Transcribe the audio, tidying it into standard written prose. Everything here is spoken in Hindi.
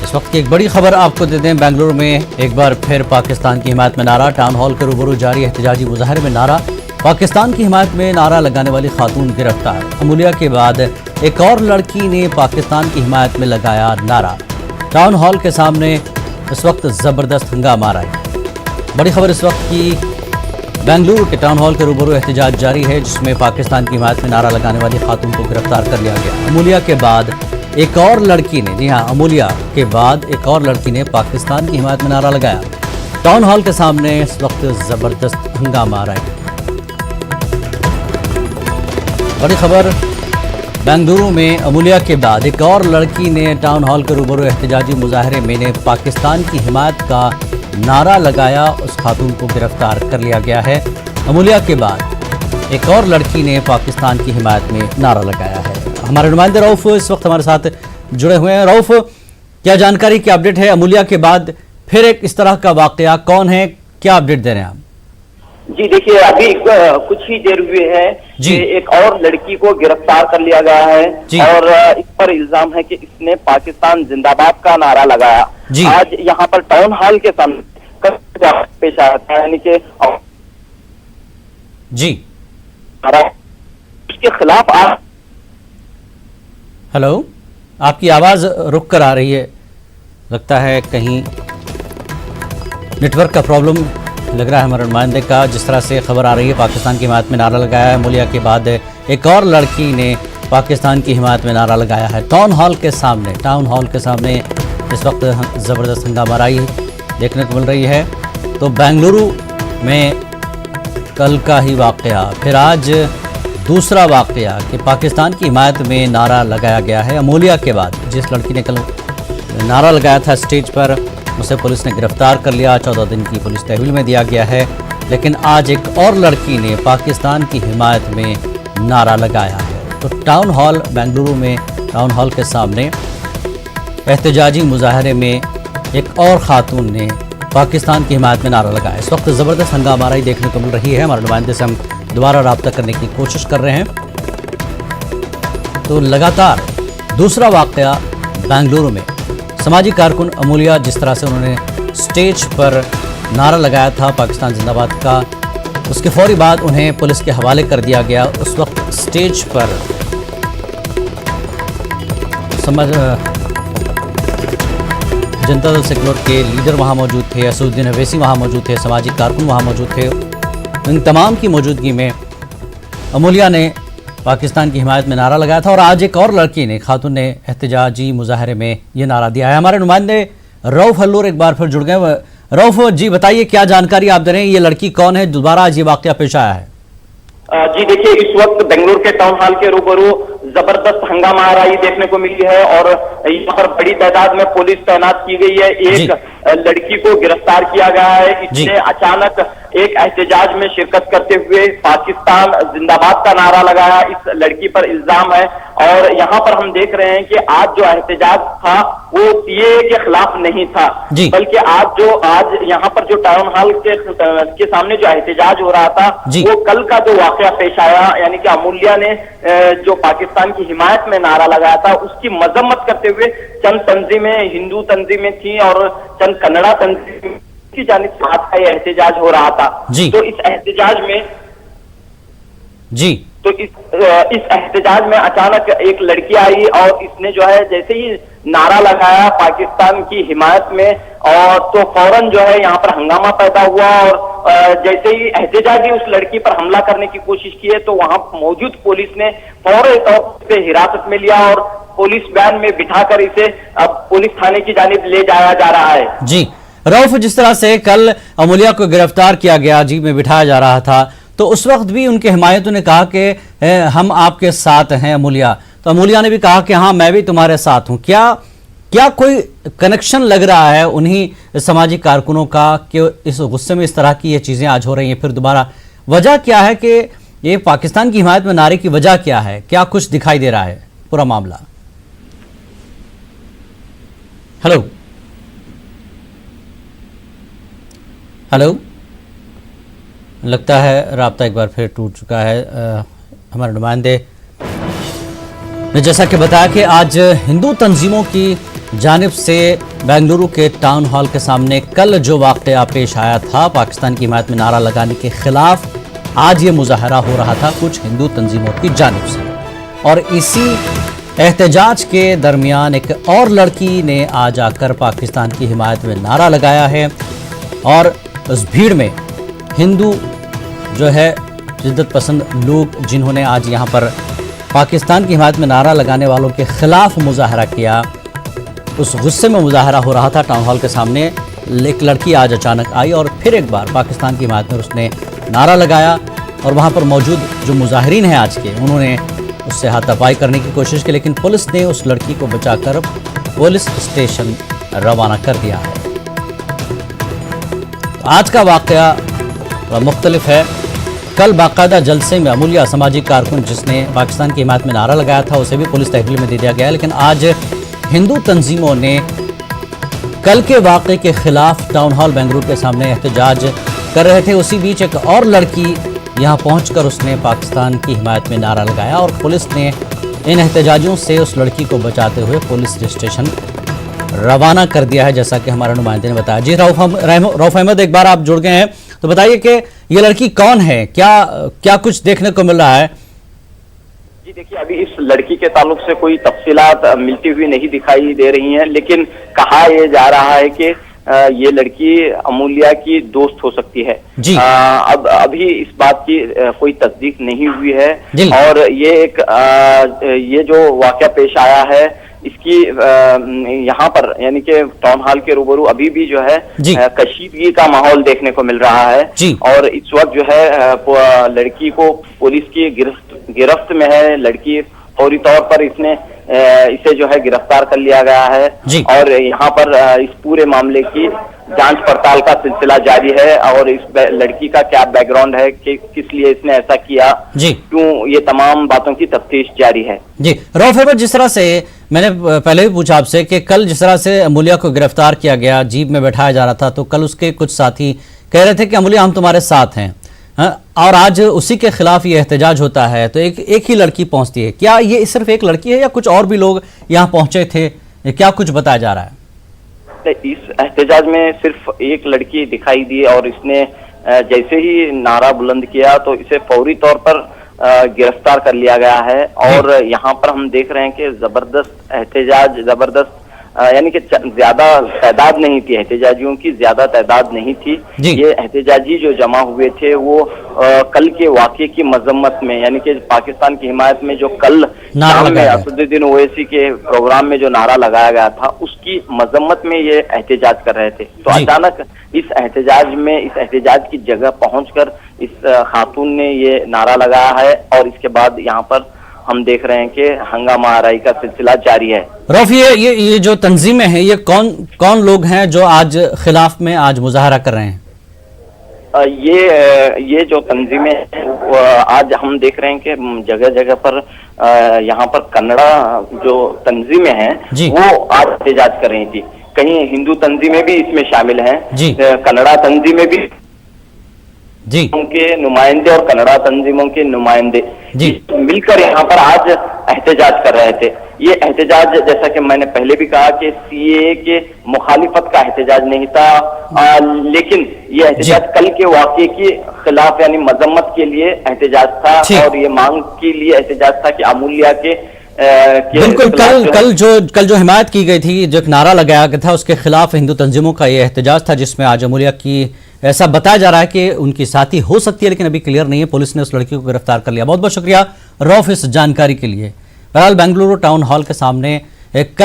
इस वक्त की एक बड़ी खबर आपको देते हैं। बेंगलुरु में एक बार फिर पाकिस्तान की हिमायत में नारा। टाउन हॉल के रूबरू जारी एहतजाजी मुजाहरे में नारा। पाकिस्तान की हिमायत में नारा लगाने वाली खातून गिरफ्तार। अमूलिया के बाद एक और लड़की ने पाकिस्तान की हिमायत में लगाया नारा। टाउन हॉल के सामने इस वक्त जबरदस्त हंगामा रहा है। बड़ी खबर इस वक्त की बेंगलुरु के टाउन हॉल के रूबरू एहतजाज जारी है, जिसमें पाकिस्तान की हिमायत में नारा लगाने वाली खातून को गिरफ्तार कर लिया गया। अमूलिया के बाद एक और लड़की ने, जी हाँ, अमूलिया के बाद एक और लड़की ने पाकिस्तान की हिमायत में नारा लगाया। टाउन हॉल के सामने इस वक्त जबरदस्त हंगामा आ रहा है। बड़ी खबर बेंगलुरु में अमूलिया के बाद एक और लड़की ने टाउन हॉल के रूबरू एहतजाजी मुजाहरे में ने पाकिस्तान की हिमायत का नारा लगाया। उस खातून को गिरफ्तार कर लिया गया है। अमूलिया के बाद एक और लड़की ने पाकिस्तान की हिमायत में नारा लगाया है। हमारे नुमाइंदे रऊफ इस वक्त हमारे साथ जुड़े हुए हैं। रऊफ, क्या जानकारी, क्या अपडेट है? अमूलिया के बाद फिर एक इस तरह का वाकया, कौन है, क्या अपडेट दे रहे हैं आप? जी देखिए, अभी कुछ ही देर हुए है कि एक और लड़की को गिरफ्तार कर लिया गया है और इस पर इल्जाम है कि इसने पाकिस्तान जिंदाबाद का नारा लगाया। आज यहाँ पर टाउन हॉल के सामने पेश आया था, यानी कि उसके खिलाफ। हेलो, आपकी आवाज रुक कर आ रही है, लगता है कहीं नेटवर्क का प्रॉब्लम लग रहा है हमारे नुमाइंदे का। जिस तरह से खबर आ रही है, पाकिस्तान की हिमायत में नारा लगाया है। अमूलिया के बाद एक और लड़की ने पाकिस्तान की हिमायत में नारा लगाया है। टाउन हॉल के सामने इस वक्त ज़बरदस्त हंगामा राई देखने को मिल रही है। तो बेंगलुरु में कल का ही वाकया, फिर आज दूसरा वाकया कि पाकिस्तान की हिमायत में नारा लगाया गया है। अमूलिया के बाद जिस लड़की ने कल नारा लगाया था स्टेज पर, उसे पुलिस ने गिरफ्तार कर लिया। 14 दिन की पुलिस तहवील में दिया गया है। लेकिन आज एक और लड़की ने पाकिस्तान की हिमायत में नारा लगाया है। तो टाउन हॉल बेंगलुरु में, टाउन हॉल के सामने एहतजाजी मुजाहरे में एक और खातून ने पाकिस्तान की हिमायत में नारा लगाया। इस वक्त ज़बरदस्त हंगामा देखने को मिल रही है। हमारे नुमाइंदे से हम दोबारा रब्ता करने की कोशिश कर रहे हैं। तो लगातार दूसरा वाकया बेंगलुरु में, समाजी कारकुन अमूलिया, जिस तरह से उन्होंने स्टेज पर नारा लगाया था पाकिस्तान जिंदाबाद का, उसके फौरी बाद उन्हें पुलिस के हवाले कर दिया गया। उस वक्त स्टेज पर जनता दल सेक्युलर के लीडर वहाँ मौजूद थे, असदुद्दीन अवैसी वहाँ मौजूद थे, समाजी कारकुन वहाँ मौजूद थे। इन तमाम की मौजूदगी में अमूलिया ने पाकिस्तान की हिमायत में नारा लगाया था और आज एक और लड़की ने, खातून ने, एहतजाजी मुजाहरे में ये नारा दिया है। हमारे नुमाइंदे रऊफ हल्लूर एक बार फिर जुड़ गए। रऊफ जी, बताइए क्या जानकारी आप दे रहे हैं, ये लड़की कौन है, दोबारा आज ये वाकया पेश आया है? जी देखिए, इस वक्त बेंगलुरु के टाउन हॉल के रूबरू जबरदस्त हंगामा आ रही देखने को मिली है और यहाँ पर बड़ी तादाद में पुलिस तैनात की गई है। एक लड़की को गिरफ्तार किया गया है। इसने अचानक एक एहतजाज में शिरकत करते हुए पाकिस्तान जिंदाबाद का नारा लगाया। इस लड़की पर इल्जाम है और यहाँ पर हम देख रहे हैं कि आज जो एहतजाज था वो सीएए के खिलाफ नहीं था, बल्कि आज यहाँ पर जो टाउन हॉल के सामने जो एहतजाज हो रहा था वो कल का जो वाकया पेश आया, यानी कि अमूलिया ने जो पाकिस्तान की हिमायत में नारा लगाया था उसकी मजम्मत करते हुए चंद तंजीमें, हिंदू तंजीमें थी और चंद कन्नड़ा तंजीमें की जानिब से आज का यह एहतजाज हो रहा था। तो इस एहतजाज में अचानक एक लड़की आई और इसने जो है जैसे ही नारा लगाया पाकिस्तान की हिमायत में, और तो फौरन जो है यहाँ पर हंगामा पैदा हुआ और जैसे ही एहतजाजी उस लड़की पर हमला करने की कोशिश की है तो वहां मौजूद पुलिस ने फौरी तौर पर हिरासत में लिया और पुलिस वैन में बिठाकर इसे अब पुलिस थाने की जानिब ले जाया जा रहा है। जी रऊफ, जिस तरह से कल अमूलिया को गिरफ्तार किया गया, जीप में बिठाया जा रहा था, तो उस वक्त भी उनके हिमायतों ने कहा कि हम आपके साथ हैं अमूलिया, तो अमूलिया ने भी कहा कि हाँ मैं भी तुम्हारे साथ हूं। क्या कोई कनेक्शन लग रहा है उन्हीं सामाजिक कारकुनों का कि इस गुस्से में इस तरह की ये चीजें आज हो रही हैं? फिर दोबारा वजह क्या है कि ये पाकिस्तान की हिमायत में नारे की वजह क्या है? क्या कुछ दिखाई दे रहा है पूरा मामला? हेलो हेलो, लगता है राब्ता एक बार फिर टूट चुका है। हमारे नुमाइंदे ने जैसा कि बताया कि आज हिंदू तंजीमों की जानिब से बेंगलुरु के टाउन हॉल के सामने कल जो वाक़या पेश आया था पाकिस्तान की हिमायत में नारा लगाने के खिलाफ, आज ये मुजाहरा हो रहा था कुछ हिंदू तंजीमों की जानिब से। और इसी एहतजाज के दरमियान एक और लड़की ने आज आकर पाकिस्तान की हिमायत में नारा लगाया है और उस भीड़ में हिंदू जो है जिद्दत पसंद लोग जिन्होंने आज यहाँ पर पाकिस्तान की हिमायत में नारा लगाने वालों के खिलाफ मुजाहरा किया, उस गुस्से में मुजाहरा हो रहा था टाउन हॉल के सामने। एक लड़की आज अचानक आई और फिर एक बार पाकिस्तान की हिमायत में उसने नारा लगाया और वहाँ पर मौजूद जो मुजाहिरीन हैं आज के, उन्होंने उससे हाथापाई करने की कोशिश की, लेकिन पुलिस ने उस लड़की को बचाकर पुलिस स्टेशन रवाना कर दिया है। आज का वाक़या मुख्तलिफ है। कल बाकायदा जलसे में अमूल्या सामाजिक कारकुन जिसने पाकिस्तान की हिमायत में नारा लगाया था उसे भी पुलिस तहवील में दे दिया गया, लेकिन आज हिंदू तंजीमों ने कल के वाक़े के खिलाफ टाउन हॉल बेंगलुरु के सामने एहतजाज कर रहे थे। उसी बीच एक और लड़की यहाँ पहुंचकर उसने पाकिस्तान की हिमायत में नारा लगाया और पुलिस ने इन एहतजाजियों से उस लड़की को बचाते हुए पुलिस स्टेशन रवाना कर दिया है, जैसा कि हमारे नुमाइंदे ने बताया। जी रऊफ अहमद, एक बार आप जुड़ गए हैं, तो बताइए कि ये लड़की कौन है, क्या कुछ देखने को मिल रहा है? जी देखिए, अभी इस लड़की के ताल्लुक से कोई तफसीलात मिलती हुई नहीं दिखाई दे रही हैं, लेकिन कहा यह जा रहा है कि ये लड़की अमूल्या की दोस्त हो सकती है। जी। अब अभी इस बात की कोई तस्दीक नहीं हुई है और ये जो वाकया पेश आया है इसकी यहाँ पर यानी कि टाउन हॉल के रूबरू अभी भी जो है कशीदगी का माहौल देखने को मिल रहा है और इस वक्त जो है लड़की को पुलिस की गिरफ्त में है। लड़की फौरी तौर पर इसे जो है गिरफ्तार कर लिया गया है और यहाँ पर इस पूरे मामले की जांच पड़ताल का सिलसिला जारी है और इस लड़की का क्या बैकग्राउंड है कि किस लिए इसने ऐसा किया, क्यों, ये तमाम बातों की तफ्तीश जारी है। जी रऊफ अहमद, जिस तरह से मैंने पहले भी पूछा आपसे कि कल जिस तरह से अमूल्या को गिरफ्तार किया गया, जीप में बैठाया जा रहा था, तो कल उसके कुछ साथी कह रहे थे कि अमूल्या हम तुम्हारे साथ हैं, और आज उसी के खिलाफ ये एहतजाज होता है, तो एक ही लड़की पहुंचती है। क्या ये सिर्फ एक लड़की है या कुछ और भी लोग यहाँ पहुंचे थे, क्या कुछ बताया जा रहा है? इस एहतजाज में सिर्फ एक लड़की दिखाई दी और इसने जैसे ही नारा बुलंद किया तो इसे फौरी तौर पर गिरफ्तार कर लिया गया है और यहाँ पर हम देख रहे हैं कि जबरदस्त एहतजाज, जबरदस्त यानी कि ज्यादा तादाद नहीं थी, एहतजाजियों की ज्यादा तादाद नहीं थी। ये एहतजाजी जो जमा हुए थे वो कल के वाक़े की मजम्मत में, यानी कि पाकिस्तान की हिमायत में जो कल शाम में असदुद्दीन ओवैसी के प्रोग्राम में जो नारा लगाया गया था उसकी मजम्मत में ये एहतजाज कर रहे थे। तो अचानक इस एहतजाज की जगह पहुंचकर इस खातून ने ये नारा लगाया है और इसके बाद यहाँ पर हम देख रहे हैं कि हंगामा आराई का सिलसिला जारी है। रऊफ, ये जो तंजीमें हैं ये कौन लोग हैं जो आज खिलाफ में आज मुजाहरा कर रहे हैं? ये जो तंजीमें हैं आज हम देख रहे हैं कि जगह जगह पर यहाँ पर कन्नड़ा जो तंजीमें हैं वो आज एहतजाज कर रही थी। कहीं हिंदू तंजीमें भी इसमें शामिल हैं, कन्नड़ा तंजीमें भी उनके नुमाइंदे और कन्नड़ा तंजीमों के नुमाइंदे मिलकर यहाँ पर आज एहतजाज कर रहे थे। ये एहतजाज, जैसा कि मैंने पहले भी कहा कि सीएए के मुखालिफत का एहतजाज नहीं था, लेकिन ये एहतजाज कल के वाक़े के खिलाफ यानी मजम्मत के लिए एहतजाज था और ये मांग के लिए एहतजाज था कि अमूल्या के बिल्कुल कल जो हिमायत की गई थी, जो एक नारा लगाया गया था, उसके खिलाफ हिंदू तंजीमों का ये एहतजाज था जिसमें आज अमूल्या की ऐसा बताया जा रहा है कि उनकी साथी हो सकती है, लेकिन अभी क्लियर नहीं है। पुलिस ने उस लड़की को गिरफ्तार कर लिया। बहुत बहुत शुक्रिया रऊफ इस जानकारी के लिए। बहरहाल बेंगलुरु टाउन हॉल के सामने एक